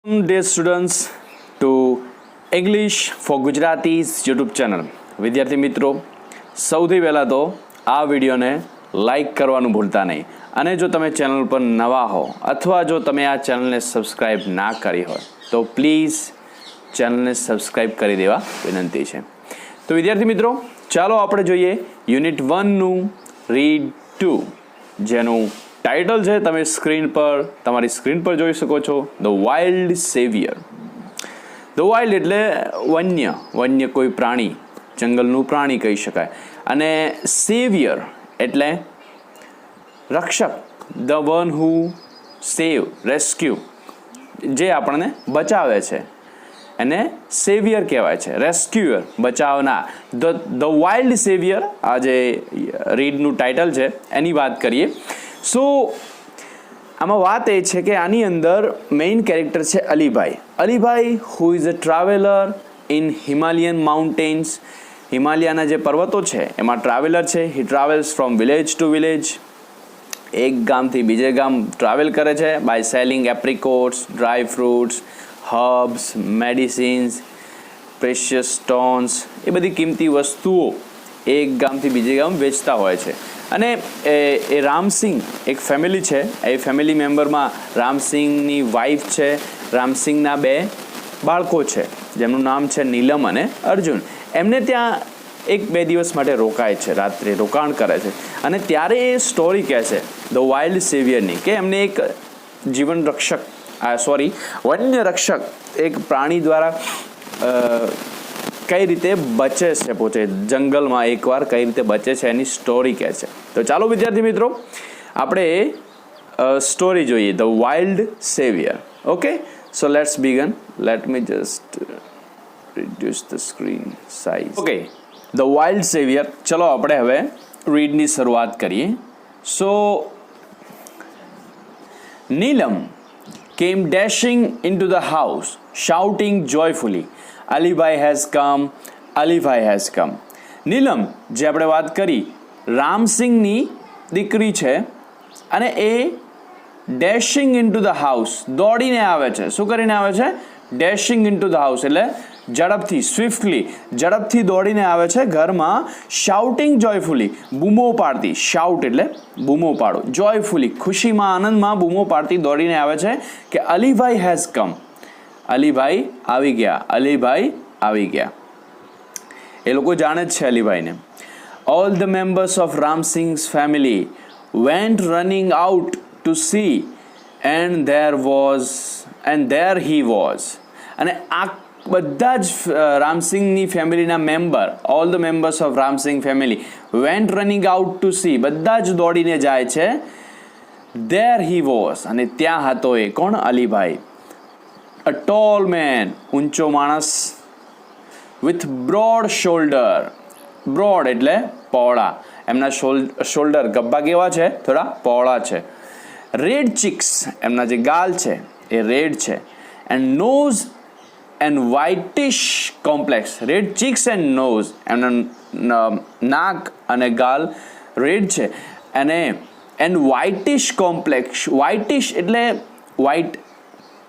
Dear students to English for Gujaratis YouTube channel વિદ્યાર્થી મિત્રો સૌથી પહેલાં તો આ વિડીયોને લાઈક કરવાનું ભૂલતા નહીં અને જો તમે ચેનલ પર નવા હો અથવા જો તમે આ ચેનલને સબસ્ક્રાઈબ ના કરી હોય તો પ્લીઝ ચેનલને સબસ્ક્રાઈબ કરી દેવા વિનંતી છે. તો વિદ્યાર્થી મિત્રો ચાલો આપણે જોઈએ યુનિટ 1નું રીડ 2 જેનું ટાઇટલ છે તમે તમારી સ્ક્રીન પર જોઈ શકો છો, the wild saviour. The wild એટલે વન્ય કોઈ પ્રાણી, જંગલનું પ્રાણી કહી શકાય. અને સેવિયર એટલે રક્ષક, the one who save, rescue, જે આપણને બચાવે છે એને સેવિયર કહેવાય છે, રેસ્ક્યુઅર, બચાવનાર. ધ વાઇલ્ડ સેવિયર આ જે રીડનું ટાઇટલ છે એની વાત કરીએ. સો આમાં વાત એ છે કે આની અંદર મેઇન કેરેક્ટર છે Alibhai who is a traveller in Himalayan mountains. હિમાલયાના જે પર્વતો છે એમાં ટ્રાવેલર છે. He travels from village to village, એક ગામથી બીજે ગામ ટ્રાવેલ કરે છે by selling apricots, dry fruits, herbs, medicines, precious stones, એ બધી કિંમતી વસ્તુઓ એક ગામથી બીજે ગામ વેચતા હોય છે. અને એ રામસિંગ એક ફેમિલી છે, એ ફેમિલી મેમ્બરમાં રામસિંગની વાઈફ છે, રામસિંગના 2 બાળકો છે જેમનું નામ છે નીલમ અને અર્જુન. એમને ત્યાં 1-2 દિવસ માટે રોકાય છે, રાત્રે રોકાણ કરે છે. અને ત્યારે એ સ્ટોરી કહે છે ધ વાઇલ્ડ સેવિયરની કે એમને એક જીવન રક્ષક વન્ય રક્ષક એક પ્રાણી દ્વારા કઈ રીતે બચે છે, પોતે જંગલમાં એકવાર કઈ રીતે બચે છે એની સ્ટોરી કહે છે. તો ચાલો વિદ્યાર્થી મિત્રો આપણે સ્ટોરી જોઈએ, the wild saviour. Okay, so let's began. Let me just reduce the screen size. Okay, the wild saviour. ચલો આપણે હવે રીડની શરૂઆત કરીએ. સો નીલમ came dashing into the house, shouting joyfully, Alibai has come, Alibai has come. નીલમ જે આપણે વાત કરી રામસિંગની દીકરી છે અને એ ડેશિંગ ઇન્ટુ ધ હાઉસ, દોડીને આવે છે. શું કરીને આવે છે? ડેશિંગ ઇન્ટુ ધ હાઉસ એટલે ઝડપથી, ઝડપથી દોડીને આવે છે ઘરમાં. શાઉટિંગ જોયફુલી, બૂમો પાડતી. શાઉટ એટલે બૂમો પાડો, જોયફુલી ખુશીમાં, આનંદમાં બૂમો પાડતી દોડીને આવે છે કે અલીભાઈ હેઝ કમ, અલીભાઈ આવી ગયા, અલીભાઈ આવી ગયા. એ લોકો જાણે જ છે અલીભાઈને. All the members of Ramsingh's family went running out to sea and there he was. અને આ બધા જ રામસિંગની ફેમિલીના member, all the members of Ramsingh family went running out to sea, બધા જ દોડીને જાય છે. ધેર હી વોઝ, અને ત્યાં હતો એ કોણ? અલીભાઈ. અ ટોલ મેન, ઊંચો માણસ, વિથ બ્રોડ શોલ્ડર, બ્રોડ એટલે પહોળા, એમના શોલ્ડર ગબ્બા કેવા છે? થોડા પહોળા છે. રેડ ચીક્સ, એમના જે ગાલ છે એ રેડ છે. And nose and whitish complexion, red cheeks and nose, એમના નાક અને ગાલ રેડ છે. અને એન્ડ વ્હાઇટિશ કોમ્પ્લેક્સ, વ્હાઇટિશ એટલે વ્હાઇટ,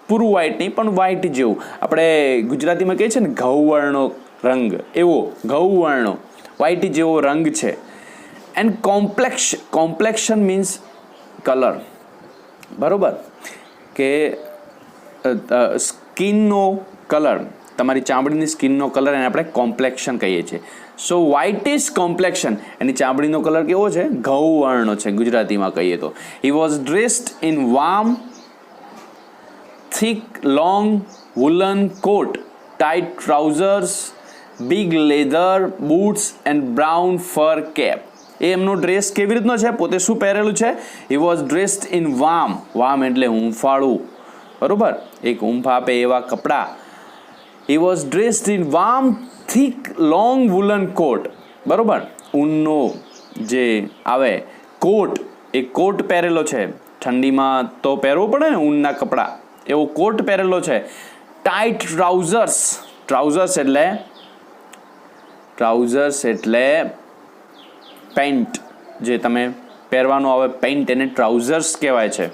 પૂરું વ્હાઇટ નહીં પણ વ્હાઇટ જેવું, આપણે ગુજરાતીમાં કહીએ છીએ ને ઘઉંવર્ણો રંગ, એવો ઘઉંવર્ણો વ્હાઇટ જેવો રંગ છે. એન્ડ કોમ્પ્લેક્શન મીન્સ કલર, બરોબર, કે સ્કિનનો કલર, તમારી ચામડીની સ્કિનનો કલર એને આપણે કોમ્પ્લેક્શન કહીએ છીએ. સો વ્હાઇટિશ કોમ્પ્લેક્શન, એની ચામડીનો કલર કેવો છે? ઘઉંવર્ણો છે ગુજરાતીમાં કહીએ તો. He was dressed in warm thick long woolen coat, tight trousers, big leather boots and brown fur cap. એ એમનો ડ્રેસ કેવી રીતનો છે? પોતે શું પહેરેલું છે? he was dressed in warm એટલે હૂંફાળું, બરોબર, એક હૂંફ આપે એવા કપડાં. he was dressed in warm thick long woolen coat, બરોબર, ઊનનો જે આવે કોટ, એ કોટ પહેરેલો છે. ઠંડીમાં તો પહેરવો પડે ને ઊનના કપડાં, એવો કોટ પહેરેલો છે. ટાઈટ ટ્રાઉઝર્સ એટલે પેન્ટ, જે તમે પહેરવાનું આવે પેન્ટ, એને ટ્રાઉઝર્સ કહેવાય છે.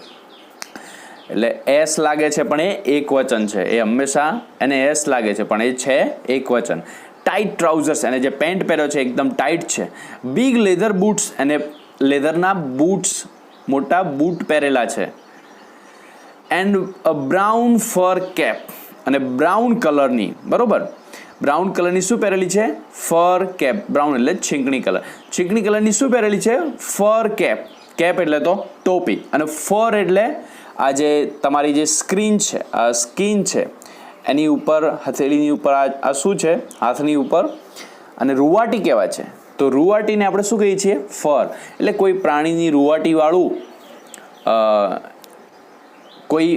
એટલે એસ લાગે છે પણ એ એક વચન છે, એ હંમેશા એને એસ લાગે છે પણ એ છે એક વચન. ટાઈટ ટ્રાઉઝર્સ, એને જે પેન્ટ પહેર્યો છે એકદમ ટાઈટ છે. બિગ લેધર બૂટ્સ, એને લેધરના બૂટ્સ, મોટા બૂટ પહેરેલા છે. And a brown fur cap, અને બ્રાઉન કલરની, બરોબર, બ્રાઉન કલરની શું પહેરેલી છે? ફર કેપ. બ્રાઉન એટલે છીંકણી કલર. છીંકણી કલરની શું પહેરેલી છે? ફર કેપ. કેપ એટલે તો ટોપી, અને ફર એટલે આ જે તમારી જે સ્કીન છે એની ઉપર, હથેળીની ઉપર આ શું છે? હાથની ઉપર, અને રૂવાટી કહેવાય છે. તો રૂવાટીને આપણે શું કહીએ છીએ? ફર. એટલે કોઈ પ્રાણીની રૂવાટીવાળું કોઈ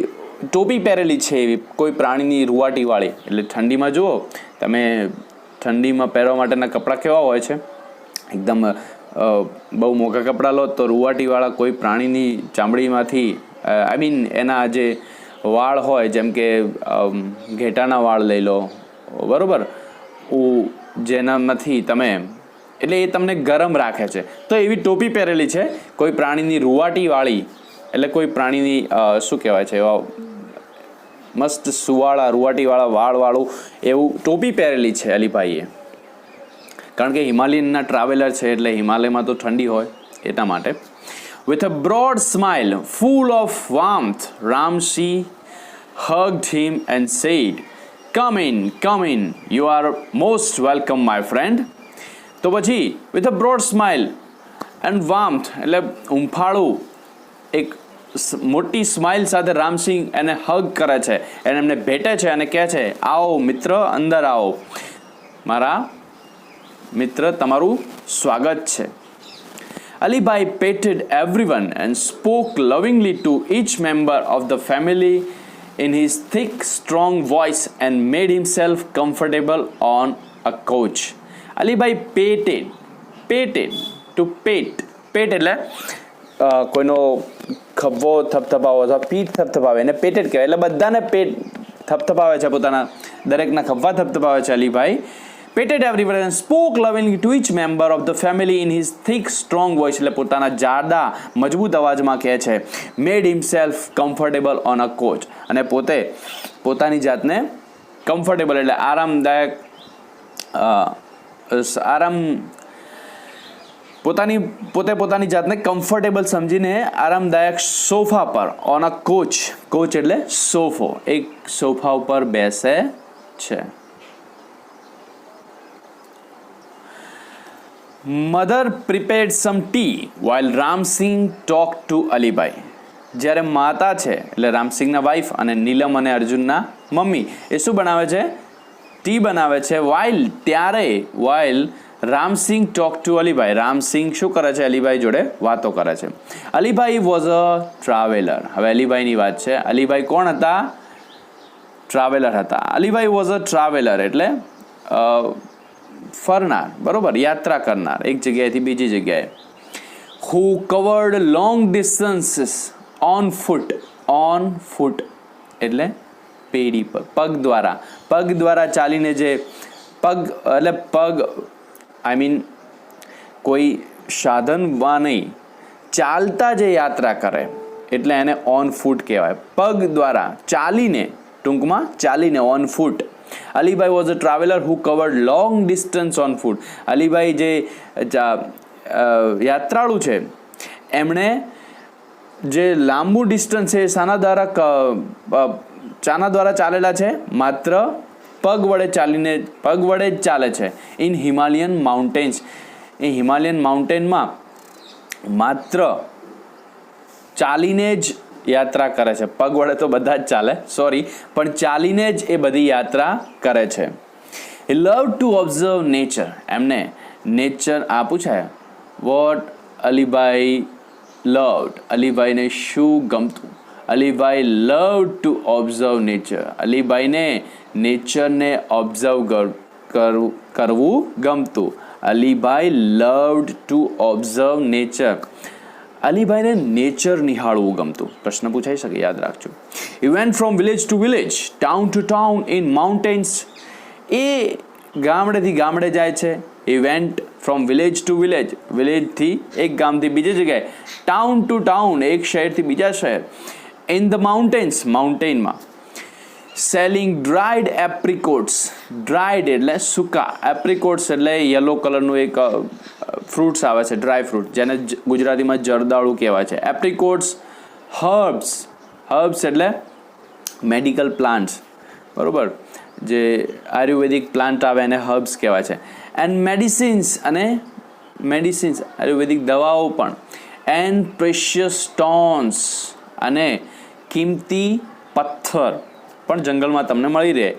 ટોપી પહેરેલી છે એવી, કોઈ પ્રાણીની રૂવાટીવાળી. એટલે ઠંડીમાં જુઓ તમે, ઠંડીમાં પહેરવા માટેના કપડાં કેવા હોય છે? એકદમ બહુ મોંઘા કપડાં લો તો રૂવાટીવાળા કોઈ પ્રાણીની ચામડીમાંથી, આઈ મીન એના જે વાળ હોય, જેમ કે ઘેટાના વાળ લઈ લો, બરાબર, જેનામાંથી તમે, એટલે એ તમને ગરમ રાખે છે. તો એવી ટોપી પહેરેલી છે કોઈ પ્રાણીની રૂવાટીવાળી, એટલે કોઈ પ્રાણીની શું કહેવાય છે, એવા મસ્ત સુવાળા રૂવાટીવાળા વાળવાળું એવું ટોપી પહેરેલી છે અલીભાઈએ. કારણ કે હિમાલયનના ટ્રાવેલર છે એટલે હિમાલયમાં તો ઠંડી હોય એટલા માટે. With a broad smile full of warmth, Ramsey hugged him and said, come in, you are most welcome, my friend. તો પછી with a broad smile and warmth એટલે ઉંફાળું, એક મોટી સ્માઇલ સાથે રામસિંહ એને હગ કરે છે, એને એમને ભેટે છે અને કહે છે, આવો મિત્ર, અંદર આવો, મારા મિત્ર, તમારું સ્વાગત છે. Alibhai petted everyone and spoke lovingly to each member of the family in his thick, strong voice and made himself comfortable on a couch. Alibhai patted to pat એટલે કોઈનો ખભો થપથપાવો અથવા પીઠ થપથપાવે એને પેટેડ કહેવાય. એટલે બધાને પેટ થપથપાવે છે, પોતાના દરેકના ખભા થપથપાવે છે Alibhai. Petted everyone and spoke lovingly to each member of the family in his thick, strong voice. એટલે પોતાના જાડા મજબૂત અવાજમાં કહે છે, made himself comfortable on a couch. અને પોતાની જાતને કમ્ફર્ટેબલ એટલે આરામદાયક, પોતાની જાતને કમ્ફર્ટેબલ સમજીને આરામદાયક સોફા પર, ઓન અ કોચ એટલે સોફો, એક સોફા ઉપર બેસે છે. Mother prepared some tea while Ramsingh talk to Alibhai. જ્યારે માતા છે એટલે રામસિંહના વાઈફ અને નીલમ અને અર્જુનના મમ્મી એ શું બનાવે છે? ટી બનાવે છે. While Ramsingh talk to Alibhai, Ramsingh શું કરે છે? અલીભાઈ જોડે વાતો કરે છે. Alibhai was a traveller. હવે અલીભાઈની વાત છે. અલીભાઈ કોણ હતા? ટ્રાવેલર હતા. અલીભાઈ વોઝ અ ટ્રાવેલર એટલે ફરનાર, બરોબર, યાત્રા કરનાર એક જગ્યાએથી બીજી જગ્યાએ. who covered long distances on foot એટલે પેઢી પર, પગ દ્વારા ચાલીને, જે પગ આઈ મીન કોઈ સાધનમાં નહીં, ચાલતા જે યાત્રા કરે એટલે એને ઓન ફૂટ કહેવાય. પગ દ્વારા ચાલીને, ટૂંકમાં ચાલીને, on foot. Alibhai was a traveller who covered long distance on foot. Alibhai જે યાત્રાળુ છે એમણે જે લાંબુ ડિસ્ટન્સ છે શાના દ્વારા ચાલેલા છે? માત્ર પગ વડે જ ચાલે છે. ઇન હિમાલયન માઉન્ટેન્સ, એ હિમાલયન માઉન્ટેનમાં માત્ર ચાલીને જ યાત્રા કરે છે. પગ વડે તો બધા જ ચાલે, પણ ચાલીને જ એ બધી યાત્રા કરે છે. He loved to observe nature. એમને નેચર પૂછાય વોટ અલીભાઈ loved, અલીભાઈને શું ગમતું? Alibhai loved to observe nature. અલીભાઈને નેચરને ઓબ્ઝર્વ કરવું ગમતું. Alibhai loved to observe nature. અલીભાઈને નેચર નિહાળવું ગમતું. પ્રશ્ન પૂછાઈ શકે, યાદ રાખજો. He went from village to village, town to town in mountains. એ ગામડેથી ગામડે જાય છે. He went from village to village, વિલેજથી એક ગામથી બીજી જગ્યાએ, ટાઉન ટુ ટાઉન એક શહેરથી બીજા શહેર, ઇન ધ માઉન્ટેનમાં સેલિંગ ડ્રાઈડ એપ્રિકોટ્સ. ડ્રાઈડ એટલે સૂકા, એપ્રિકોટ્સ એટલે યલો કલરનું એક ફ્રૂટ્સ આવે છે, ડ્રાય ફ્રૂટ, જેને ગુજરાતીમાં જરદાળુ કહેવાય છે. એપ્રિકોટ્સ, હર્બ્સ એટલે મેડિકલ પ્લાન્ટ્સ, બરાબર, જે આયુર્વેદિક પ્લાન્ટ આવે એને હર્બ્સ કહેવાય છે. એન્ડ મેડિસિન્સ આયુર્વેદિક દવાઓ પણ. એન્ડ પ્રેશિયસ સ્ટોન્સ અને કિંમતી પથ્થર પણ જંગલમાં તમને મળી રહે.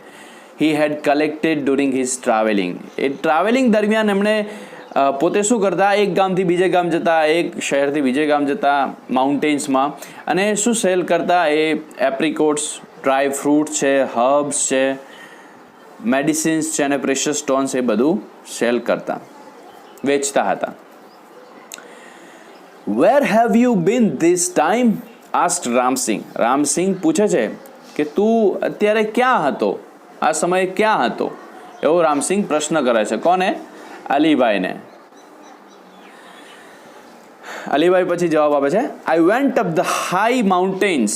હી હેડ કલેક્ટેડ ડ્યુરિંગ હિઝ ટ્રાવેલિંગ. એ ટ્રાવેલિંગ દરમિયાન એમણે પોતે શું કરતા, એક ગામથી બીજે ગામ જતા, એક શહેરથી બીજે ગામ જતા માઉન્ટેન્સમાં, અને શું સેલ કરતા, એ એપ્રિકોટ્સ, ડ્રાય ફ્રૂટ છે, હર્બ્સ છે, મેડિસિન્સ છે અને પ્રેશિયસ સ્ટોન્સ, એ બધું સેલ કરતા, વેચતા હતા. Where have you been this time asked Ramsingh. Ramsingh પૂછે છે કે તું અત્યારે ક્યાં હતો, આ સમયે ક્યાં હતો, એવો રામસિંહ પ્રશ્ન કરે છે. કોને? અલીભાઈને. અલીભાઈ પછી જવાબ આપે છે, I went up the high mountains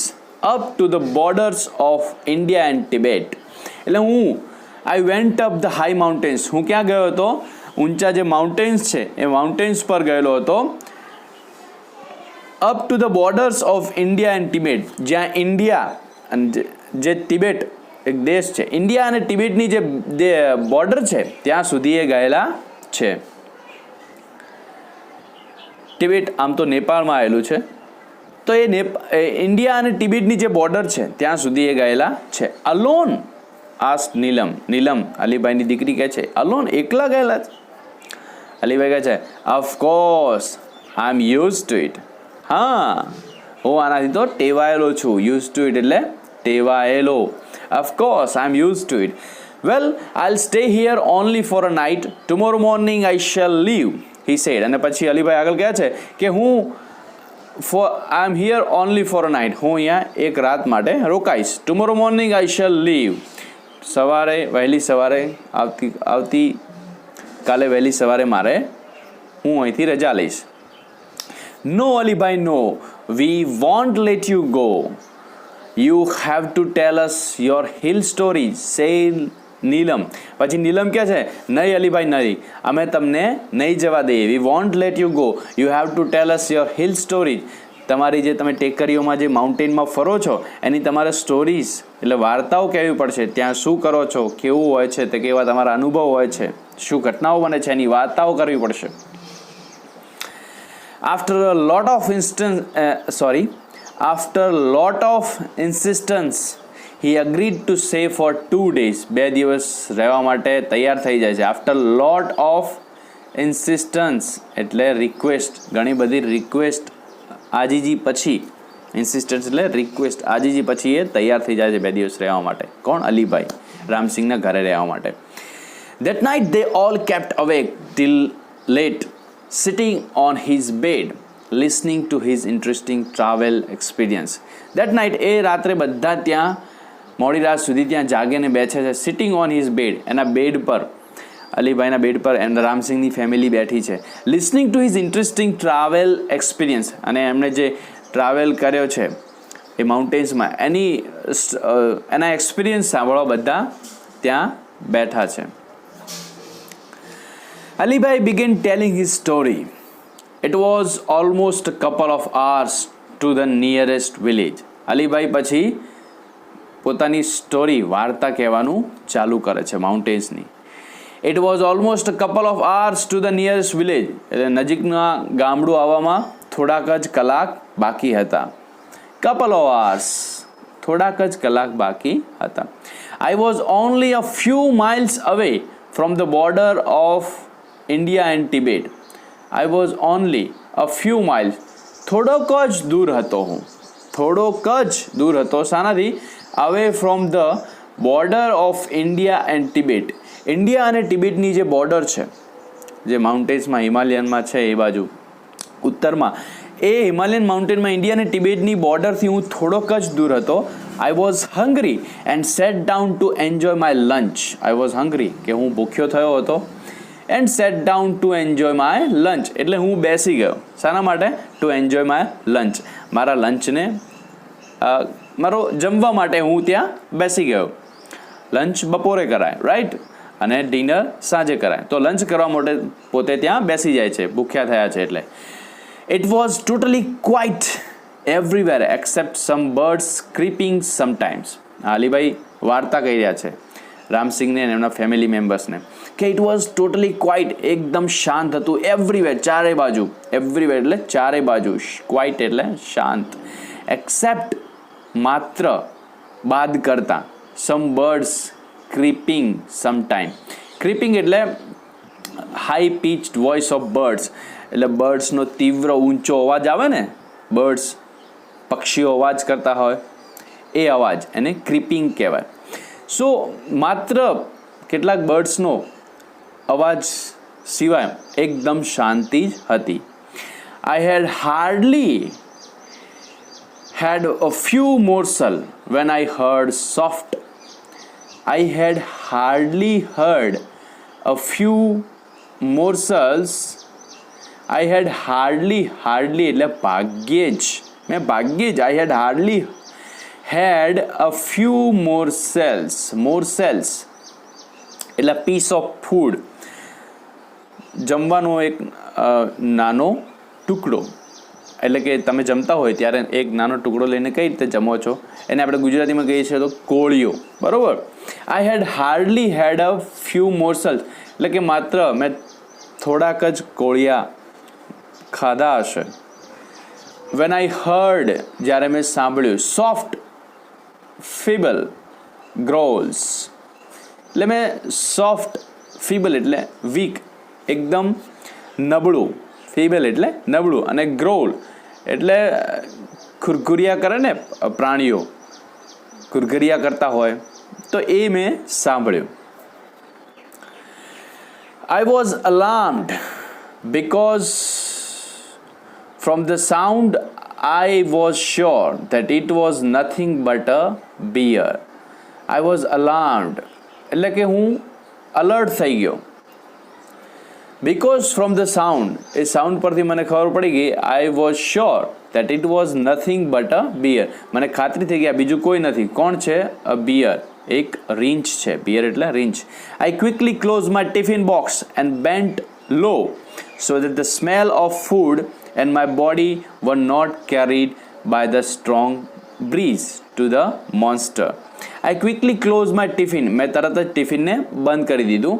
up to the borders of India and Tibet. એટલે I went up the high mountains, હું ક્યાં ગયો હતો? ઊંચા જે માઉન્ટેન્સ છે એ માઉન્ટેન્સ પર ગયેલો હતો. Up to the borders of India and Tibet, જ્યાં ઇન્ડિયા અને જે તિબેટ એક દેશ છે, ઇન્ડિયા અને તિબેટની જે બોર્ડર છે ત્યાં સુધી એ ગયેલા છે. તિબેટ આમ તો નેપાળમાં આવેલું છે, તો એ ઇન્ડિયા અને તિબેટની જે બોર્ડર છે ત્યાં સુધી એ ગયેલા છે. અલોન આસ્ક નીલમ અલીભાઈની દીકરી કહે છે, અલોન, એકલા ગયેલા છે? અલીભાઈ કહે છે, of course I am use to it. હા, હું આનાથી તો ટેવાયેલો છું. યુઝ ટુ ઇટ એટલે ટેવાયેલો. Of course I am use to it. Well, I will stay here only for a night. Tomorrow morning I shall leave, he said. અને પછી અલીભાઈ આગળ કહે છે કે I am here only for a night, હું અહીંયા એક રાત માટે રોકાઈશ. Tomorrow morning I shall leave, વહેલી સવારે આવતી કાલે વહેલી સવારે હું અહીંથી રજા લઈશ. No Alibhai, no, we won't let you go. You have to tell us your hill story, say Neelam. પછી નીલમ કહે છે, નહીં અલીભાઈ, નહીં, અમે તમને નહીં જવા દઈએ. We won't let you go, you have to tell us your hill story. તમારી જે તમે ટેકરીઓમાં જે માઉન્ટેનમાં ફરો છો એની તમારે સ્ટોરીઝ એટલે વાર્તાઓ કહેવી પડશે. ત્યાં શું કરો છો, કેવું હોય છે, તે કેવા તમારા અનુભવ હોય છે, શું ઘટનાઓ બને છે, એની વાર્તાઓ કરવી પડશે. After a lot of insistence, he agreed to stay for 2 days. 2 દિવસ રહેવા માટે તૈયાર થઈ જાય છે. After lot of insistence એટલે રિક્વેસ્ટ, ઘણી બધી રિક્વેસ્ટ આજીજી પછી, ઇન્સિસ્ટન્સ એટલે રિક્વેસ્ટ, આજીજી પછી એ તૈયાર થઈ જાય છે 2 દિવસ રહેવા માટે. કોણ? અલીભાઈ, રામસિંહના ઘરે રહેવા માટે. That night they all kept awake till late, sitting on his bed, listening to his interesting travel experience. That night, એ રાત્રે બધા ત્યાં મોડી રાત સુધી ત્યાં જાગીને બેઠે છે. સિટિંગ ઓન હિઝ બેડ, એના બેડ પર, અલીભાઈના બેડ પર એન્ડ રામસિંહની ફેમિલી બેઠી છે. Listening to his interesting travel experience, અને એમણે જે ટ્રાવેલ કર્યો છે એ માઉન્ટેન્સમાં એના એક્સપિરિયન્સ સાંભળવા બધા ત્યાં બેઠા છે. Alibai began telling his story. It was almost a couple of hours to the nearest village. Alibhai પછી પોતાની સ્ટોરી, વાર્તા કહેવાનું ચાલુ કરે છે માઉન્ટેન્સની. It was almost a couple of hours to the nearest village. એટલે નજીકના ગામડું આવવામાં થોડાક જ કલાક બાકી હતા. Couple of hours, થોડાક જ કલાક બાકી હતા. I was only a few miles away from the border of India and Tibet. I was only a few miles. થોડોક જ દૂર હતો હું. થોડોક જ દૂર હતો. શાનાથી? Away from the border of India and Tibet. India અને ટિબેટની જે બોર્ડર છે, જે માઉન્ટેન્સમાં હિમાલયનમાં છે એ બાજુ ઉત્તરમાં, એ હિમાલયન માઉન્ટેનમાં ઇન્ડિયા અને ટિબેટની બોર્ડરથી હું થોડોક જ દૂર હતો. I was hungry and set down to enjoy my lunch. I was hungry કે હું ભૂખ્યો થયો હતો. And set down to enjoy my lunch એટલે હું બેસી ગયો. શાના માટે? ટુ એન્જોય માય લંચ, મારા લંચને મારો જમવા માટે હું ત્યાં બેસી ગયો. લંચ બપોરે કરાય, રાઈટ, અને ડિનર સાંજે કરાય. તો લંચ કરવા માટે પોતે ત્યાં બેસી જાય છે, ભૂખ્યા થયા છે એટલે. It was totally quiet everywhere except some birds creeping sometimes. Alibhai વાર્તા કહી રહ્યા છે રામસિંહને અને એમના ફેમિલી મેમ્બર્સને કે ઇટ વોઝ ટોટલી ક્વાઇટ, એકદમ શાંત હતું. એવરીવેર, ચારે બાજુ. એવરીવેર એટલે ચારે બાજુ, ક્વાઇટ એટલે શાંત. એક્સેપ્ટ માત્ર, બાદ કરતા. સમ બર્ડ્સ ક્રીપિંગ સમટાઈમ. ક્રીપિંગ એટલે હાઈ પીચ્ડ વોઇસ ઓફ બર્ડ્સ, એટલે બર્ડ્સનો તીવ્ર ઊંચો અવાજ આવે ને, બર્ડ્સ પક્ષીઓ અવાજ કરતા હોય એ અવાજ, એને ક્રીપિંગ કહેવાય. સો માત્ર કેટલાક બર્ડ્સનો અવાજ સિવાય એકદમ શાંતિ જ હતી. આઈ હેડ hardly had a few morsel when I heard soft. I had hardly heard a few morsels. I had hardly એટલે ભાગ્યે જ, મેં ભાગ્યે જ. I had hardly had a few morsels. Morsels એટલે piece of food, જમવાનો એક નાનો ટુકડો. એટલે કે તમે જમતા હોય ત્યારે એક નાનો ટુકડો લઈને કઈ રીતે જમો છો, એને આપણે ગુજરાતીમાં કહીએ છીએ તો કોળિયો, બરાબર. આઈ હેડ હાર્ડલી હેડ અ ફ્યુ મોર્સલ્સ એટલે કે માત્ર મેં થોડાક જ કોળિયા ખાધા હશે. વેન આઈ હર્ડ, જ્યારે મેં સાંભળ્યું. સોફ્ટ ફીબલ ગ્રોલ્સ એટલે મેં સોફ્ટ, ફીબલ એટલે વીક, એકદમ નબળું. ફીબલ એટલે નબળું, અને ગ્રોલ એટલે ખુરખુરિયા કરે ને પ્રાણીઓ, ખુરખુરિયા કરતા હોય, તો એ મેં સાંભળ્યું. I was alarmed because from the sound I was sure that it was nothing but a bear. I was alarmed એટલે કે હું અલર્ટ થઈ ગયો. Because from the sound, A sound પરથી મને ખબર પડી ગઈ. I was sure that it was nothing but a bear. મને ખાતરી થઈ ગઈ આ બીજું કોઈ નથી. કોણ છે? a bear, એક રીંછ છે. bear એટલે રીંછ. I quickly closed my tiffin box and bent low so that the smell of food and my body were not carried by the strong breeze to the monster. I quickly closed my tiffin, મેં તરત જ ટિફિનને બંધ કરી દીધું.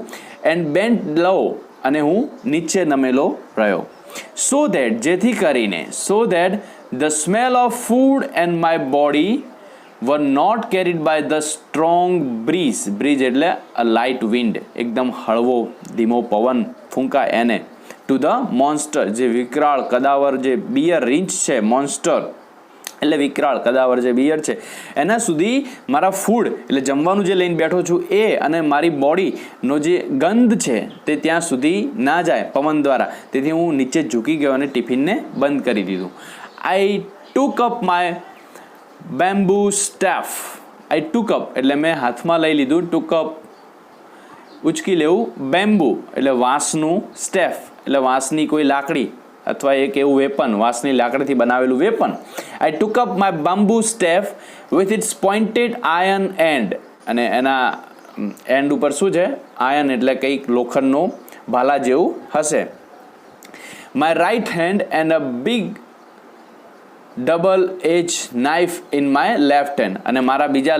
and bent low, અને હું નીચે નમેલો રહ્યો. સો દેટ, જેથી કરીને, so that the smell of food and my body were not carried by the strong breeze. Breeze એટલે અ લાઇટ વિન્ડ, એકદમ હળવો ધીમો પવન ફૂંકાય એને. ટુ ધ મોન્સ્ટર, જે વિકરાળ કદાવર જે બિયર રીંછ છે, મોન્સ્ટર એટલે વિકરાળ કદાવર જે બિયર છે, એના સુધી મારા ફૂડ એટલે જમવાનું જે લઈને બેઠો છું એ અને મારી બોડીનો જે ગંધ છે તે ત્યાં સુધી ના જાય પવન દ્વારા. તેથી હું નીચે ઝૂકી ગયો અને ટિફિનને બંધ કરી દીધું. I took up my bamboo staff. I took up એટલે મેં હાથમાં લઈ લીધું. ટુક અપ ઉચકી લેવું. બેમ્બુ એટલે વાંસનું, સ્ટેફ એટલે વાંસની કોઈ લાકડી અથવા એક એવું વેપન, વાંસની લાકડીથી બનાવેલું weapon. I took up my bamboo Steph with it's pointed iron and, અને એના એન્ડ ઉપર શું છે? આયર્ન એટલે કંઈક લોખંડનો ભાલા જેવું હશે. My right hand and a big double edge knife in my left hand, અને મારા બીજા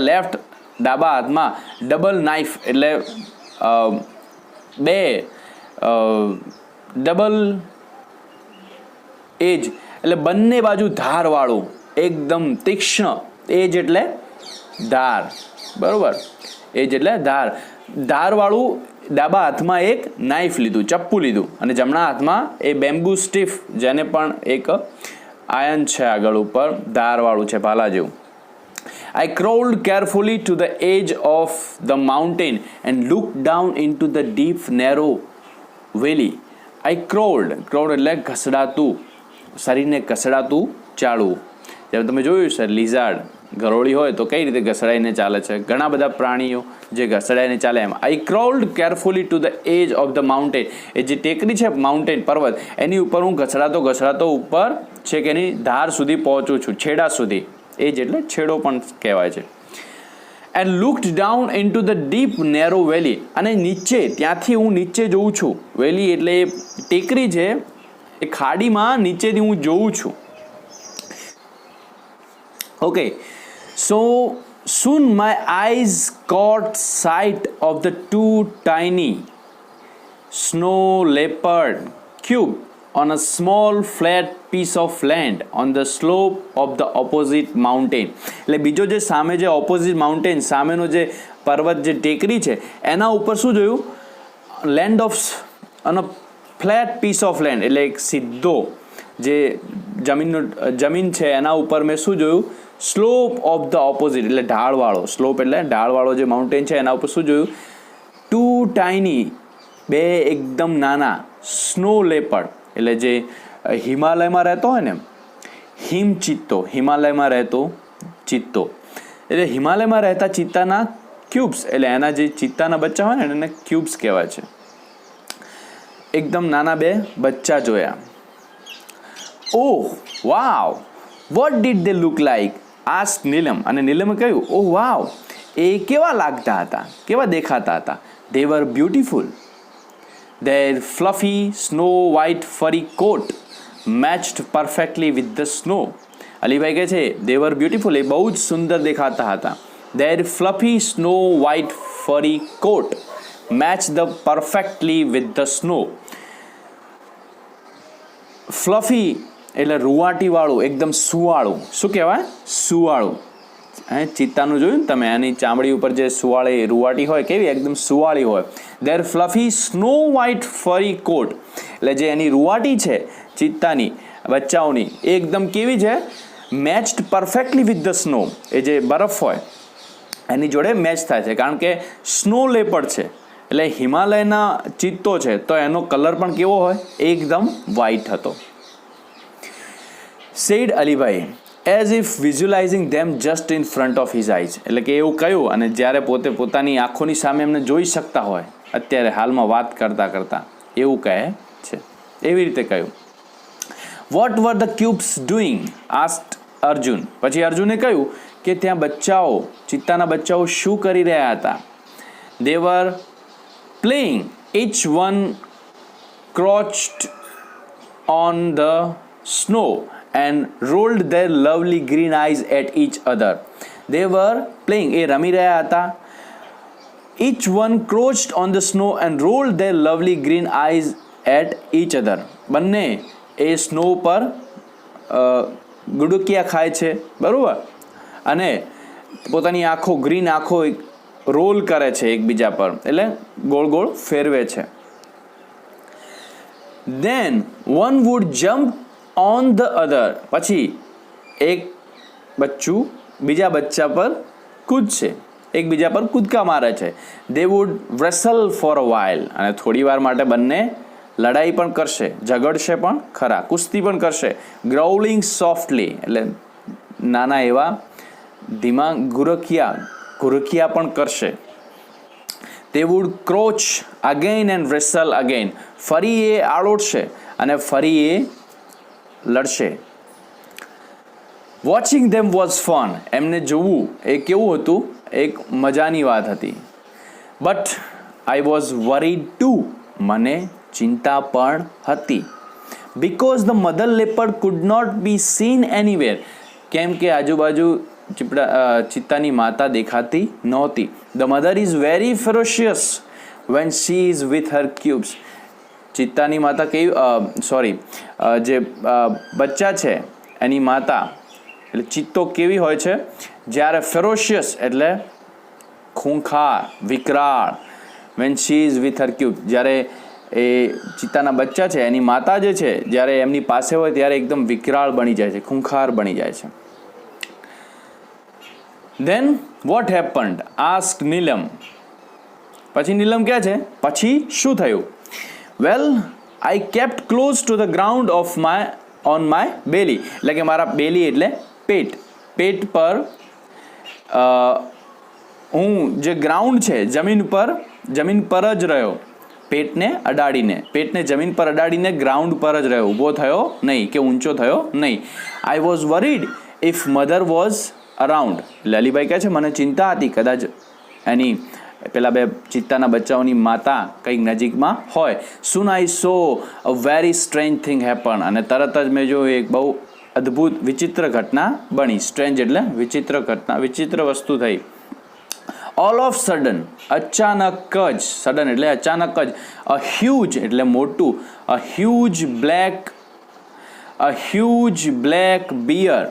ડાબા હાથમાં ડબલ નાઇફ એટલે બે ડબલ એજ એટલે બંને બાજુ ધારવાળું, એકદમ તીક્ષ્ણ. એજ એટલે ધાર, બરોબર. એજ એટલે ધાર, ધારવાળું ડાબા હાથમાં એક નાઇફ લીધું, ચપ્પુ લીધું, અને જમણા હાથમાં એ બેમ્બુ સ્ટીફ, જેને પણ એક આયર્ન છે આગળ ઉપર, ધારવાળું છે ભાલા જેવું. I crawled carefully to the edge of the mountain and looked down into the deep narrow valley. I crawled એટલે ઘસડાતું, શરીરને ઘસડાતું ચાલવું. જેમ તમે જોયું છે લિઝાર્ડ, ગરોળી હોય તો કઈ રીતે ઘસડાઈને ચાલે છે, ઘણા બધા પ્રાણીઓ જે ઘસડાઈને ચાલે એમ. I crawled carefully to the edge of the mountain, એ જે ટેકરી છે માઉન્ટેન પર્વત, એની ઉપર હું ઘસડાતો ઉપર છે કે એની ધાર સુધી પહોંચું છું, છેડા સુધી. એજ એટલે છેડો પણ કહેવાય છે. And looked down into the deep narrow valley, અને નીચે, ત્યાંથી હું નીચે જોઉં છું. વેલી એટલે એ ટેકરી છે, એ ખાડીમાં નીચેથી હું જોઉં છું. Okay, so soon my eyes caught sight of the two tiny snow leopard cube on a small flat piece of land on the slope of the opposite mountain. એટલે બીજો જે સામે જે ઓપોઝિટ માઉન્ટેન, સામેનો જે પર્વત, જે ટેકરી છે, એના ઉપર શું જોયું? Land of an flat piece of land, એટલે એક સીધો જે જમીન છે એના ઉપર મેં શું જોયું? સ્લોપ ઓફ ધ ઓપોઝિટ, એટલે ઢાળવાળો. સ્લોપ એટલે ઢાળવાળો જે માઉન્ટેન છે એના ઉપર શું જોયું? ટુ ટાઇની, બે એકદમ નાના સ્નો લેપર્ડ, એટલે જે હિમાલયમાં રહેતો હોય ને, હિમચિત્તો, હિમાલયમાં રહેતો ચિત્તો, એટલે હિમાલયમાં રહેતા ચિત્તાના ક્યુબ્સ, એટલે એના જે ચિત્તાના બચ્ચા હોય ને એને ક્યુબ્સ કહેવાય છે. એકદમ નાના બે બચ્ચા જોયા. Oh wow, what did they look like? Ask Neelam. અને નીલમે કહ્યું, ઓહ વાવ, એ કેવા લાગતા હતા, કેવા દેખાતા હતા? They var beautiful. Their fluffy snow white furry coat matched perfectly with the snow. Alibhai કહે છે they were beautiful, એ બહુ જ સુંદર દેખાતા હતા. Their fluffy snow white furry coat matched the perfectly with the snow. Fluffy એટલે રૂવાટીવાળું, એકદમ સુવાળું. શું કહેવાય? સુવાળું. ચિત્તાનું જોયું ને તમે, એની ચામડી ઉપર જે સુવાળી રૂવાટી હોય, કેવી એકદમ સુવાળી હોય. ધેર ફ્લફી સ્નો વ્હાઇટ ફરી કોટ, એટલે જે એની રૂવાટી છે ચિત્તાની બચ્ચાઓની, એ એકદમ કેવી છે? Matched perfectly with the snow. એ જે બરફ હોય એની જોડે મેચ થાય છે, કારણ કે સ્નો લેપર્ડ છે, એટલે હિમાલયના ચિત્તો છે, તો એનો કલર પણ કેવો હોય? એકદમ વ્હાઇટ હતો. Said Alibhai, as if visualising them just in front of his eyes, એટલે કે એવું કહ્યું, અને જ્યારે પોતે પોતાની આંખોની સામે એમને જોઈ શકતા હોય, અત્યારે હાલમાં વાત કરતાં કરતાં, એવું કહે છે. એવી રીતે કહ્યું. What were the cubs doing? Asked Arjun. પછી અર્જુને કહ્યું કે ત્યાં બચ્ચાઓ, ચિત્તાના બચ્ચાઓ શું કરી રહ્યા હતા? They were playing, each one crouched on the snow and rolled their lovely green eyes at each other. They were playing, એ રમી રહ્યા હતા. Each one crouched on the snow and rolled their lovely green eyes at each other. બંને એ snow પર ગુડુકિયા ખાય છે, બરાબર, અને પોતાની આંખો, ગ્રીન આંખો રોલ કરે છે એકબીજા પર, એટલે ગોળ ગોળ ફેરવે છે. Then one would jump on the other, પછી એક બચ્ચું બીજા બચ્ચા પર કૂદશે, એકબીજા પર કૂદકા મારે છે. They would wrestle for a while, અને થોડી વાર માટે બંને લડાઈ પણ કરશે, ઝઘડશે પણ ખરા, કુસ્તી પણ કરશે. Growling softly, એટલે નાના એવા ધીમા ઘુરકિયા પણ કરશે. They would crouch again and wrestle again, ફરી એ આળોટશે અને ફરી એ લડશે. વોચિંગ ધેમ વોઝ ફન, એમને જોવું એ કેવું હતું? એક મજાની વાત હતી. But I was worried too, મને ચિંતા પણ હતી. Because the mother leopard could not be seen anywhere, કેમ કે આજુબાજુ ચિત્તાની માતા દેખાતી નહોતી. The mother is very ferocious when she is with her cubs. ચિત્તાની માતા કેવી, જે બચ્ચા છે એની માતા, એટલે ચિત્તો કેવી હોય છે? જ્યારે ફેરોશિયસ એટલે ખૂંખાર, વિકરાળ. When she is with her cub, જ્યારે એ ચિત્તાના બચ્ચા છે એની માતા જે છે, જ્યારે એમની પાસે હોય ત્યારે એકદમ વિકરાળ બની જાય છે, ખૂંખાર બની જાય છે. Then what happened? Asked Neelam. પછી નીલમ કહે છે પછી શું થયું? Well I kept close to the ground on my belly, એટલે કે મારા બેલી એટલે પેટ પર હું જે ગ્રાઉન્ડ છે જમીન પર જ રહ્યો. પેટને જમીન પર અડાડીને ગ્રાઉન્ડ પર જ રહ્યો, ઊભો થયો નહીં કે ઊંચો થયો નહીં. I was worried, if mother was around, Lalibhai કહે છે મને ચિંતા હતી કદાચ એની પેલા બે ચિત્તાના બચ્ચાઓની માતા કંઈક નજીકમાં હોય. Soon I saw a very strange thing happen, અને તરત જ મેં જોયું એક બહુ અદ્ભુત વિચિત્ર ઘટના બની. સ્ટ્રેન્જ એટલે વિચિત્ર ઘટના, વિચિત્ર વસ્તુ થઈ. ઓલ ઓફ સડન, અચાનક જ, સડન એટલે અચાનક જ, અ હ્યુજ એટલે મોટું, a huge black bear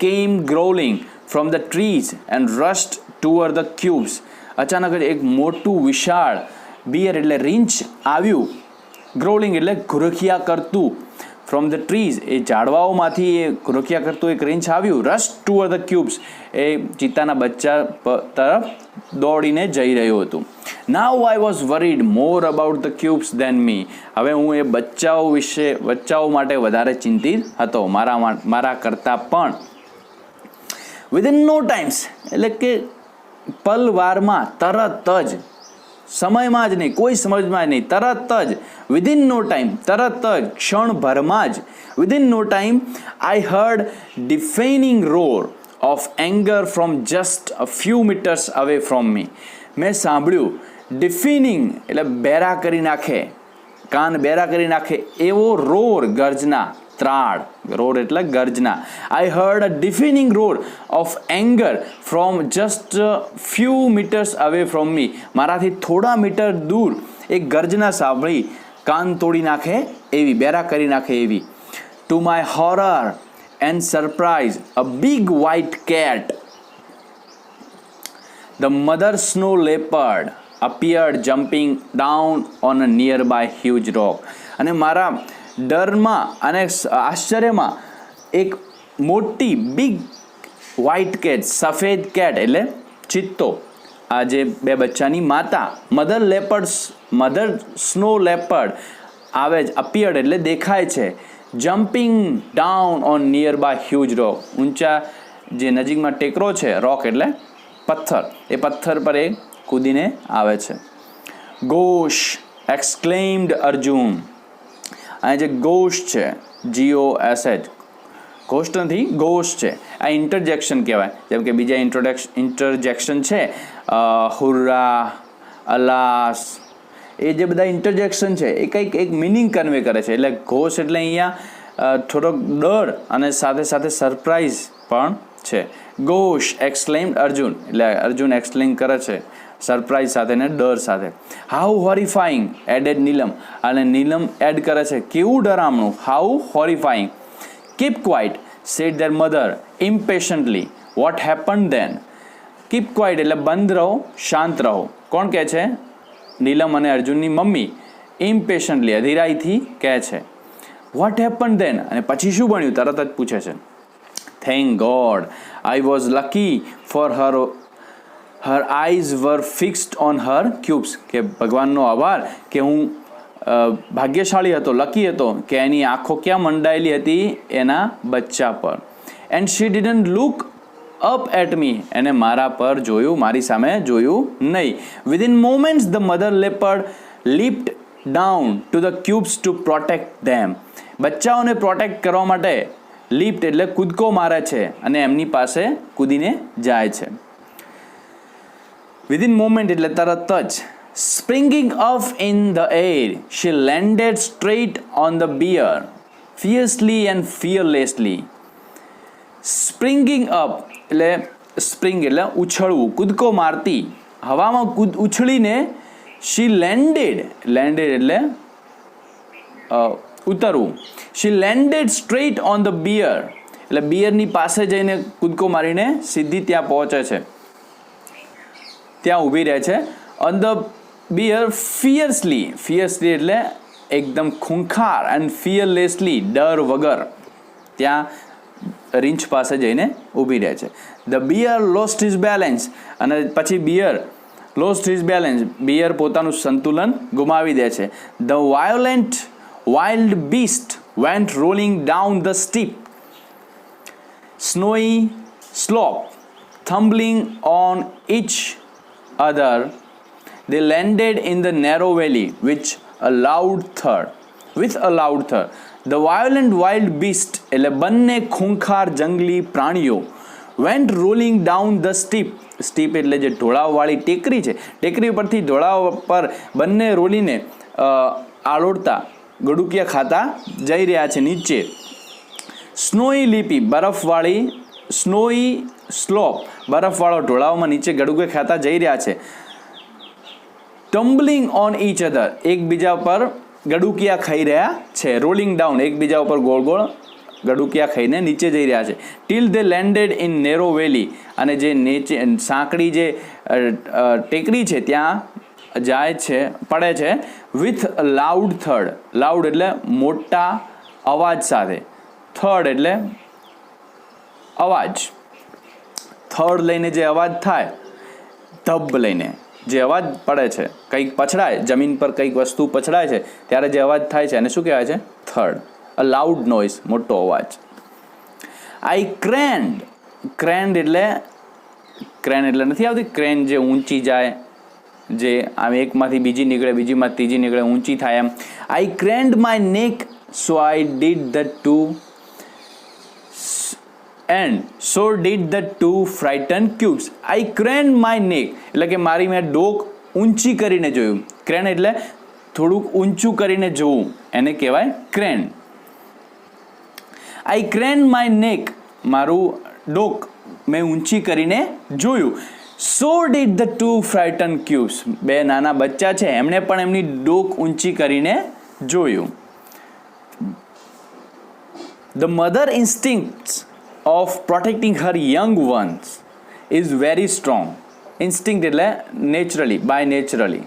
came growling from the trees and rushed toward the cubs. અચાનક જ એક મોટું વિશાળ બિયર એટલે રીંછ આવ્યું, ગ્રોલિંગ એટલે ઘુરખિયા કરતું, ફ્રોમ ધ ટ્રીઝ એ ઝાડવાઓમાંથી એ ઘુરખિયા કરતું એક રીંછ આવ્યું, રસ્ટ ટુવર્ડ ધ ક્યુબ્સ એ ચિત્તાના બચ્ચા તરફ દોડીને જઈ રહ્યું હતું. Now I was worried more about the cubs than me. હવે હું એ બચ્ચાઓ માટે વધારે ચિંતિત હતો, મારા કરતાં પણ. વિધિન નો ટાઈમ્સ એટલે કે પલવારમાં, તરત જ, સમયમાં જ નહીં, કોઈ સમજમાં જ નહીં, તરત જ, વિધિન નો ટાઈમ, તરત જ, ક્ષણભરમાં જ, within no time I heard deafening roar of anger from just a few metres away from me. મેં સાંભળ્યું ડિફિનિંગ એટલે બેરા કરી નાખે, કાન બેરા કરી નાખે એવો રોર, ગર્જના, ત્રાળ, રોર એટલે ગર્જના. I heard a deafening roar of anger from just few metres away from me. મારાથી થોડા મીટર દૂર એક ગર્જના સાંભળી, કાન તોડી નાખે એવી, બેરા કરી નાખે એવી. To my horror and surprise, a big white cat, the mother snow leopard, appeared jumping down on a nearby huge rock. અને મારા ડરમાં અને આશ્ચર્યમાં એક મોટી બિગ વ્હાઇટ કેટ, સફેદ કેટ એટલે ચિત્તો, આ જે બે બચ્ચાની માતા, મધર સ્નો લેપર્ડ આવે જ, અપિયર્ડ એટલે દેખાય છે, jumping down on nearby huge rock, ઊંચા જે નજીકમાં ટેકરો છે, રોક એટલે પથ્થર, એ પથ્થર પર એ કૂદીને આવે છે. ગોશ એક્સક્લેમ્ડ અર્જુન. આ જે ગોશ છે, GOSH, ઘોષ નથી, ગોશ છે, આ ઇન્ટરજેક્શન કહેવાય. જેમ કે બીજા ઇન્ટરજેક્શન છે, હુર્રા, અલાસ, એ જે બધા ઇન્ટરજેક્શન છે એ કંઈક એક મિનિંગ કન્વે કરે છે. એટલે ઘોષ એટલે અહીંયા થોડોક ડર અને સાથે સાથે સરપ્રાઇઝ પણ છે. ગોશ એક્સક્લેમ્ડ અર્જુન એટલે અર્જુન એક્સપ્લેન કરે છે સરપ્રાઇઝ સાથે ને ડર સાથે. હાઉ હોરિફાઈંગ એડેડ નીલમ, અને નીલમ એડ કરે છે કેવું ડરામણું, how horrifying. Keep quiet said their mother impatiently, what happen then. Keep quiet એટલે બંધ રહો, શાંત રહો. કોણ કહે છે? નીલમ અને અર્જુનની મમ્મી ઇમ્પેશન્ટલી, અધીરાઈથી કહે છે. વોટ હેપન ધેન, અને પછી શું બન્યું તરત જ પૂછે છે. Thank God I was lucky for her eyes were fixed on her cubs. કે ભગવાનનો આભાર કે હું ભાગ્યશાળી હતો, લકી હતો કે એની આંખો ક્યાં મંડાયેલી હતી? એના બચ્ચા પર. And she didn't look up at me, એને મારા પર જોયું, મારી સામે જોયું નહીં. Within moments the mother leopard leaped down to the cubs to protect them. બચ્ચાઓને પ્રોટેક્ટ કરવા માટે લીપ્ડ એટલે કૂદકો મારે છે અને એમની પાસે કૂદીને જાય છે. વિધિન મોમેન્ટ એટલે તરત જ. Springing up in the air she landed straight on the bear fiercely and fearlessly. Springing up એટલે સ્પ્રિંગ એટલે ઉછળવું, કૂદકો મારતી, હવામાં ઉછળીને. શી લેન્ડેડ એટલે ઉતરવું. She landed straight on the bear એટલે બિયરની પાસે જઈને કૂદકો મારીને સીધી ત્યાં પહોંચે છે, ત્યાં ઊભી રહે છે. ઓન ધ બિયર ફિયર્સલી એટલે એકદમ ખૂંખાર, એન્ડ ફિયરલેસલી ડર વગર ત્યાં રીંછ પાસે જઈને ઊભી રહે છે. The bear lost his balance, અને પછી bear lost his balance, bear પોતાનું સંતુલન ગુમાવી દે છે. The wild beast went rolling down the steep snowy slope, tumbling on each other. They landed in the narrow valley with a loud thud. The violent wild Beast એટલે બંને ખૂંખાર જંગલી પ્રાણીઓ vent rolling down the steep એટલે જે ઢોળાવવાળી ટેકરી છે, ટેકરી પરથી ઢોળાવ પર બંને રોલીને આળોડતા ગડુકિયા ખાતા જઈ રહ્યા છે નીચે. સ્નોઈ લીપી બરફવાળી સ્નોઈ સ્લોપ બરફવાળો ઢોળાવમાં નીચે ગડુકિયા ખાતા જઈ રહ્યા છે. ટમ્બલિંગ ઓન ઈચ અધર એકબીજા પર ગડુકિયા ખાઈ રહ્યા છે. રોલિંગ ડાઉન એકબીજા ઉપર ગોળ ગોળ ગડુકિયા ખાઈને નીચે જઈ રહ્યા છે. Till they landed in narrow valley અને જે નીચે સાંકડી જે ટેકરી છે ત્યાં જાય છે પડે છે. વિથ લાઉડ થર્ડ લાઉડ એટલે મોટા અવાજ સાથે, થર્ડ એટલે અવાજ, થર્ડ લઈને જે અવાજ થાય, ધબ લઈને જે અવાજ પડે છે, કંઈક પછડાય જમીન પર કંઈક વસ્તુ પછડાય છે ત્યારે જે અવાજ થાય છે એને શું કહેવાય છે? થર્ડ. અ લાઉડ નોઇઝ મોટો અવાજ. આઈ ક્રેન્ડ એટલે નથી આવતી ક્રેન જે ઊંચી જાય, જે આમ એકમાંથી બીજી નીકળે બીજીમાં ત્રીજી નીકળે ઊંચી થાય એમ. આઈ craned my neck so I did the two and so did the two frightened cubs. I craned my neck એટલે કે મારી મેં ડોક ઊંચી કરીને જોયું. ક્રેન એટલે થોડુંક ઊંચું કરીને જોવું એને કહેવાય ક્રેન. આઈ ક્રેન્ડ માય નેક મારું ડોક મેં ઊંચી કરીને જોયું. સો did the two frightened cubes બે નાના બચ્ચા છે એમણે પણ એમની ડોક ઊંચી કરીને જોયું. The mother instincts of protecting her young ones is very strong. Instinct એટલે નેચરલી, બાય નેચરલી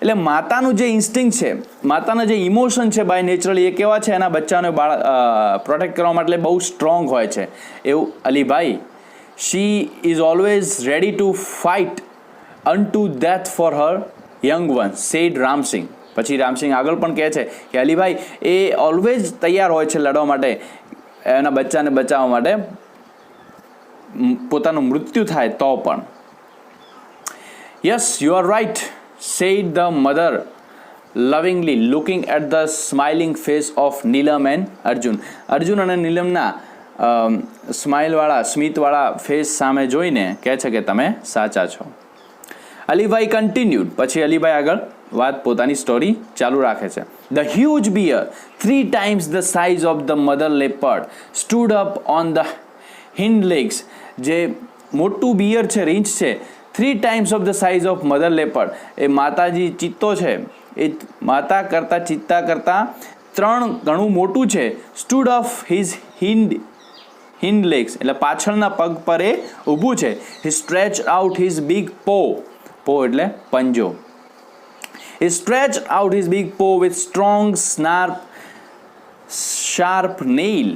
એટલે માતાનું જે ઇન્સ્ટિંક્ટ છે, માતાના જે ઇમોશન છે બાય નેચરલી એ કેવા છે? એના બચ્ચાને પ્રોટેક્ટ કરવા માટે બહુ સ્ટ્રોંગ હોય છે. એવું Alibhai she is always ready to fight unto death for her young ones said Ramsingh. પછી રામસિંહ આગળ પણ કહે છે કે અલીભાઈ એ ઓલવેઝ તૈયાર હોય છે લડવા માટે, એના બચ્ચાને બચાવવા માટે, પોતાનું મૃત્યુ થાય તો પણ. Yes you are right said the mother lovingly looking at the smiling face of Neelam and Arjun. Arjun અને નીલમના સ્મિતવાળા ફેસ સામે જોઈને કહે છે કે તમે સાચા છો. અલીભાઈ કન્ટિન્યુડ પછી અલીભાઈ આગળ વાત પોતાની સ્ટોરી ચાલુ રાખે છે. The huge bear 3 times the size of the mother leopard stood up on the hind legs. જે મોટું બિયર છે, રીંછ છે, 3 times of the size of mother leopard એ માતાજી ચિત્તો છે એ માતા કરતાં ચિત્તા કરતાં 3 ગણું મોટું છે. Stood of his hind legs એટલે પાછળના પગ પર એ ઊભું છે. હી સ્ટ્રેચ આઉટ હિઝ બિગ પો એટલે પંજો. હી સ્ટ્રેચ આઉટ હિઝ બિગ પો વિથ સ્ટ્રોંગ શાર્પ નેઇલ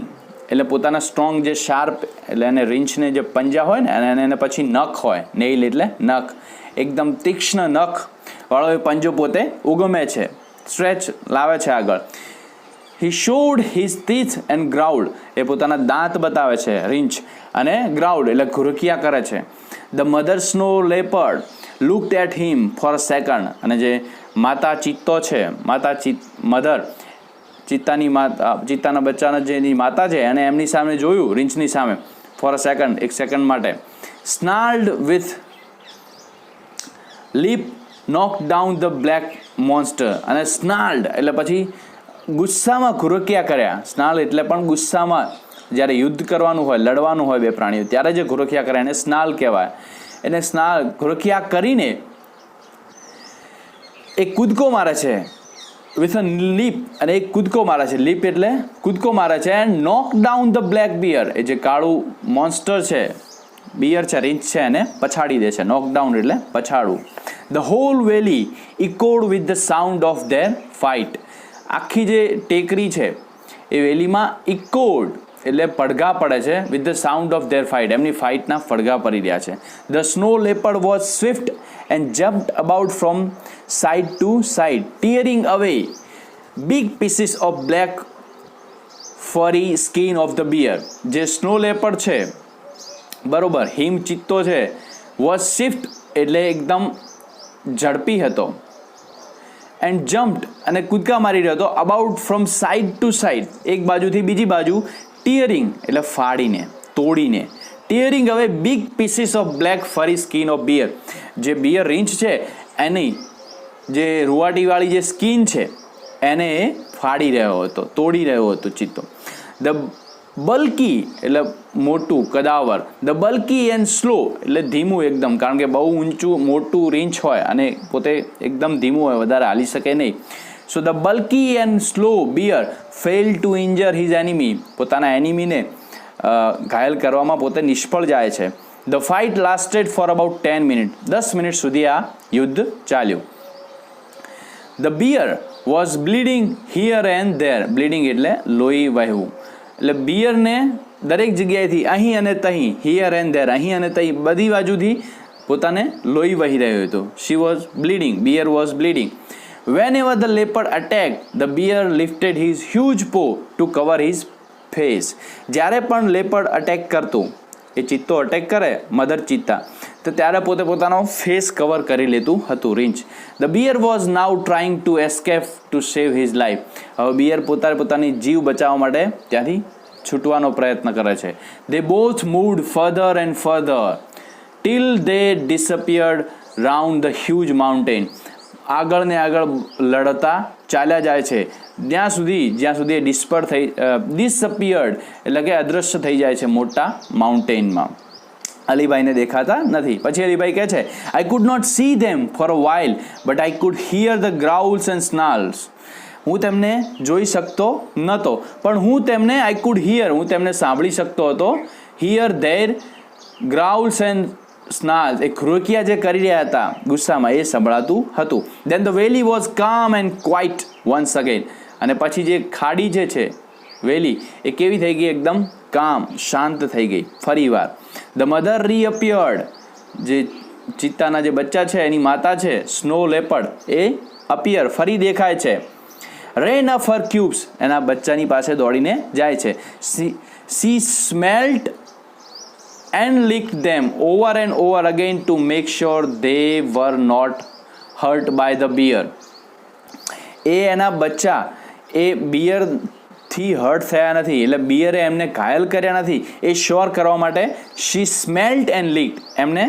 એટલે પોતાના સ્ટ્રોંગ જે શાર્પ એટલે એને રીંછને જે પંજા હોય ને અને એને પછી નખ હોય, નેઇલ એટલે નખ, એકદમ તીક્ષ્ણ નખ વાળો એ પંજો પોતે ઉગમે છે, સ્ટ્રેચ લાવે છે આગળ. હી શોડ હિઝ ટીથ એન્ડ ગ્રાઉલ્ડ એ પોતાના દાંત બતાવે છે રીંછ, અને ગ્રાઉલ્ડ એટલે ઘુરકિયા કરે છે. The mother snow leopard looked at him for a second અને જે માતા ચિત્તો છે, મધર ચિત્તાના બચ્ચાના જેની માતા છે અને એમની સામે જોયું, રીંછની સામે, ફોર અ સેકન્ડ એક સેકન્ડ માટે. Snarled with leap knock down the black monster અને સ્નાર્લ્ડ એટલે પછી ગુસ્સામાં ઘુરકિયા કર્યા. સ્નાર્લ એટલે પણ ગુસ્સામાં જ્યારે યુદ્ધ કરવાનું હોય, લડવાનું હોય બે પ્રાણીઓ ત્યારે જે ઘુરકિયા કરે એને સ્નાલ કહેવાય. એને ઘુરકિયા કરીને એક કૂદકો મારે છે વિથ અ લીપ અને એક કૂદકો મારે છે. લીપ એટલે કૂદકો મારે છે. And knock down the black bear એ જે કાળું મોન્સ્ટર છે, બિયર છે, રીંછ છે, એને પછાડી દે છે. નોક ડાઉન એટલે પછાડવું. The whole valley echoed with the sound of their fight. આખી જે ટેકરી છે એ વેલીમાં ઇકોડ એટલે પડઘા પડે છે. With the sound of their fight એમની ફાઇટના પડઘા પડી રહ્યા છે. The snow leopard was swift and jumped about from side to side tearing away big pieces of black furry skin of the bear. જે સ્નો લેપર્ડ છે બરોબર, હિમ ચિત્તો છે, વોઝ સ્વિફ્ટ એટલે એકદમ ઝડપી હતો. એન્ડ જમ્પ્ડ અને કૂદકા મારી રહ્યો હતો about from side to side, એક બાજુથી બીજી બાજુ, ટીયરિંગ એટલે ફાડીને, તોડીને, ટીયરિંગ હવે big pieces of black furry skin of beer, જે બિયર રીંછ છે એની જે રૂવાટીવાળી જે સ્કિન છે એને એ ફાડી રહ્યો હતો, તોડી રહ્યો હતો ચિત્તો. ધ બલ્કી એટલે મોટું, કદાવર, ધ બલ્કી એન્ડ સ્લો એટલે ધીમું એકદમ, કારણ કે બહુ ઊંચું મોટું રીંછ હોય અને પોતે એકદમ ધીમું હોય, વધારે હાલી શકે નહીં. So the bulky and slow bear fail to injure his enemy, પોતાના એનિમીને ઘાયલ કરવામાં પોતે નિષ્ફળ જાય છે. The fight lasted for about 10 minute, 10 minute સુધી આ યુદ્ધ ચાલ્યું. The bear was bleeding here and there, bleeding એટલે લોહી વહેવું, એટલે બિયરને દરેક જગ્યાએથી અહીં અને તહીં, હિયર એન્ડ ધેર, અહીં અને તહીં બધી બાજુથી પોતાને લોહી વહી રહ્યું હતું. She was bleeding, bear was bleeding. Whenever the leopard attack the bear lifted his huge paw to cover his face, જ્યારે પણ લેપર્ડ અટેક કરતું, એ ચિત્તો અટેક કરે મધર ચિત્તા, તો ત્યારે પોતે પોતાનો ફેસ કવર કરી લેતું હતું રીંછ. The bear was now trying to escape to save his life, હવે બિયર પોતાની જીવ બચાવવા માટે ત્યાંથી છૂટવાનો પ્રયત્ન કરે છે. They both moved further and further till they disappeared round the huge mountain, આગળ ને આગળ લડતા ચાલ્યા જાય છે જ્યાં સુધી ડિસઅપિયર્ડ એટલે કે અદૃશ્ય થઈ જાય છે મોટા માઉન્ટેનમાં. અલીભાઈને દેખાતા નથી. પછી અલીભાઈ કહે છે, I could not see them for a while but I could hear the growls and snarls, હું તેમને જોઈ શકતો નહોતો પણ હું તેમને સાંભળી શકતો હતો. Hear their growls and snarls, એ ખુરકિયા જે કરી રહ્યા હતા ગુસ્સામાં એ સંભળાતું હતું. Then the valley was calm and quiet once again, અને પછી જે ખાડી જે છે વેલી એ કેવી થઈ ગઈ, એકદમ કામ, શાંત થઈ ગઈ ફરી વાર. ધ મધર રીઅપિયર્ડ, જે ચિત્તાના જે બચ્ચા છે એની માતા છે સ્નો લેપર્ડ, એ અપિયર ફરી દેખાય છે. રેન ઓફ હર ક્યુબ્સ, એના બચ્ચાની પાસે દોડીને જાય છે. She smelt and licked them over and over again to make sure they were not hurt by the bear. એ એના બચ્ચા એ બિયરથી હર્ટ થયા નથી, એટલે બિયરે એમને ઘાયલ કર્યા નથી, એ શ્યોર કરવા માટે શી સ્મેલ્ટ એન્ડ લીક્ડ, એમને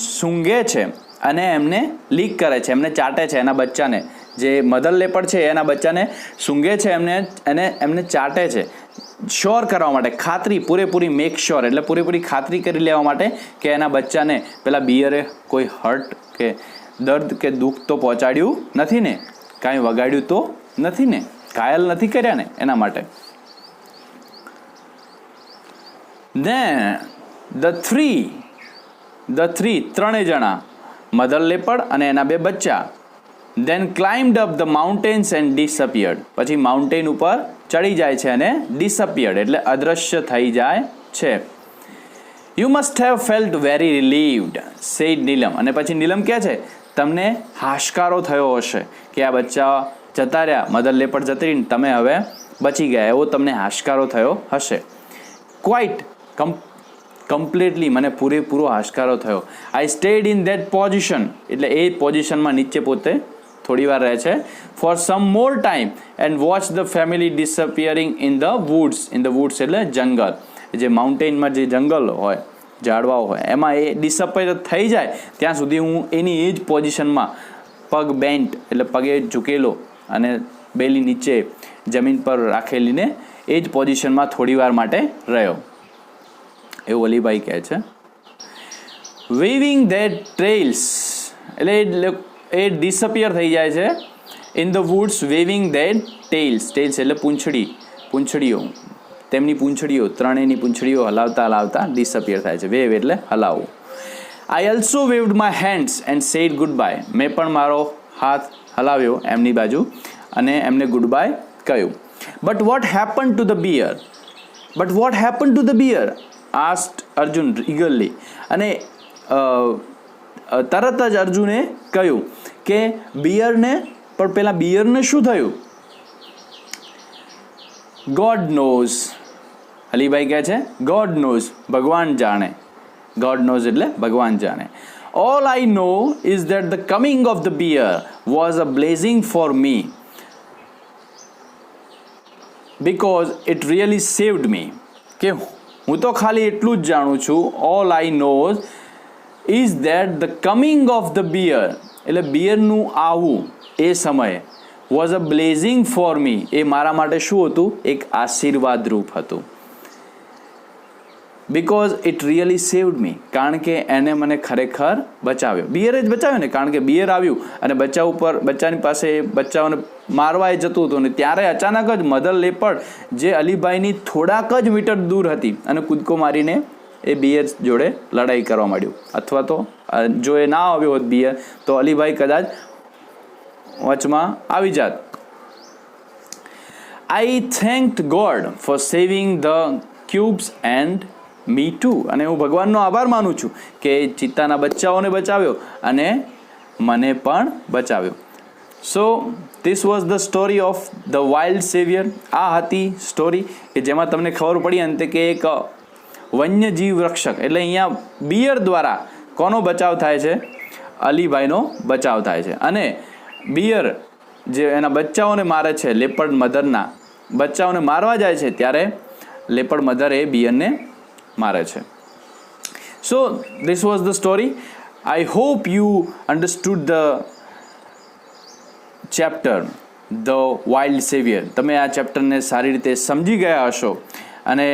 સૂંઘે છે અને એમને લીક કરે છે, એમને ચાટે છે એના બચ્ચાને. જે મધર લેપર્ડ છે એના બચ્ચાને સૂંઘે છે એમને ચાટે છે, શ્યોર કરવા માટે, ખાતરી પૂરેપૂરી, મેક શ્યોર એટલે પૂરેપૂરી ખાતરી કરી લેવા માટે કે એના બચ્ચાને પેલા બિયરે કોઈ હર્ટ કે દર્દ કે દુઃખ તો પહોંચાડ્યું નથી ને, કાંઈ વગાડ્યું તો નથી ને, ઘાયલ નથી કર્યા ને, એના માટે. Then ત્રણેય જણા, મધર લેપર્ડ અને એના બે બચ્ચા, then climbed up the mountains and disappeared, પછી માઉન્ટેન ઉપર ચડી જાય છે અને ડિસઅપિયર્ડ એટલે અદૃશ્ય થઈ જાય છે. You must have felt very relieved said Neelam, અને પછી નીલમ કહે છે તમને હાશકારો થયો હશે કે આ બચ્ચા જતા રહ્યા, મધર લેપર્ડ જતી રહીને તમે હવે બચી ગયા, એવો તમને હાશકારો થયો હશે. ક્વાઇટ કમ્પ્લીટલી, મને પૂરેપૂરો હાશકારો થયો. આઈ સ્ટેડ ઇન ધેટ પોઝિશન એટલે એ પોઝિશનમાં નીચે પોતે થોડી વાર રહે છે. For some more time and watch the family disappearing in the woods એટલે જંગલ, જે માઉન્ટેનમાં જે જંગલ હોય, ઝાડવાઓ હોય, એમાં એ ડિસઅપિયર થઈ જાય ત્યાં સુધી હું એની એ જ પોઝિશનમાં પગ બેન્ટ એટલે પગે ઝૂકેલો અને બેલી નીચે જમીન પર રાખેલીને એ જ પોઝિશનમાં થોડી વાર માટે રહ્યો, એવું અલીભાઈ કહે છે. વીવિંગ ધેટ ટ્રેલ્સ એટલે એ ડિસઅપિયર થઈ જાય છે in the woods, waving that tails એટલે પૂંછડીઓ, તેમની પૂંછડીઓ, ત્રણેયની પૂંછડીઓ હલાવતા ડિસઅપિયર થાય છે. વેવ એટલે હલાવવું. I also waved my hands and said goodbye, મેં પણ મારો હાથ હલાવ્યો એમની બાજુ અને એમને ગુડ બાય કહ્યું. But what happen to the bear asked Arjun eagerly, અને તરત જ અર્જુને કહ્યું કે બિયરને શું થયું? ગોડ નોઝ, અલીભાઈ કહે છે ગોડ નોઝ, ભગવાન જાણે. ગોડ નોઝ એટલે ભગવાન જાણે. All I know is that the coming of the bear was a blessing for me because it really saved me. કે હું તો ખાલી એટલું જ જાણું છું, all I know is that the coming of the bear, એટલે બિયરનું આવવું એ સમયે was a blessing for me, એ મારા માટે શું હતું? એક આશીર્વાદ રૂપ હતું. because it really saved me, કારણ કે એને મને ખરેખર બચાવ્યો. બિયરે જ બચાવ્યો ને, કારણ કે બિયર આવ્યું અને બચ્ચાની પાસે બચ્ચાઓને મારવા જતું હતું ને ત્યારે અચાનક જ મધર લેપર્ડ જે અલીભાઈની થોડાક જ મીટર દૂર હતી અને કૂદકો મારીને એ બિયર જોડે લડાઈ કરવા માંડ્યું. અથવા તો જો એ ના આવ્યો હોત બિયર તો અલીભાઈ કદાચ વચમાં આવી જાત. I thanked God for saving the cubes and me too. અને હું ભગવાનનો આભાર માનું છું કે ચિત્તાના બચ્ચાઓને બચાવ્યો અને મને પણ બચાવ્યો. So this was the story of the wild saviour. આ હતી સ્ટોરી કે જેમાં તમને ખબર પડી અંતે કે એક વન્યજીવ રક્ષક એટલે અહીંયા બિયર દ્વારા કોનો બચાવ થાય છે? અલીભાઈનો બચાવ થાય છે. અને બિયર જે એના બચ્ચાઓને મારે છે, લેપર્ડ મધરના બચ્ચાઓને મારવા જાય છે ત્યારે લેપર્ડ મધર એ બિયરને મારે છે. સો this was the story. I hope you understood the chapter the wild saviour. તમે આ ચેપ્ટરને સારી રીતે સમજી ગયા હશો. અને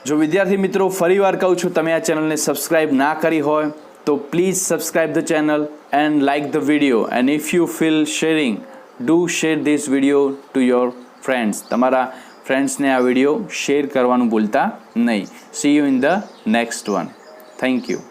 જો વિદ્યાર્થી મિત્રો ફરીવાર કહું છું, તમે આ ચેનલને સબસ્ક્રાઈબ ના કરી હોય તો please subscribe the channel and like the video. And if you feel sharing, do share this video to your friends. તમારા ફ્રેન્ડ્સને આ વિડીયો શેર કરવાનું ભૂલતા નહીં. C you in the next one. Thank you.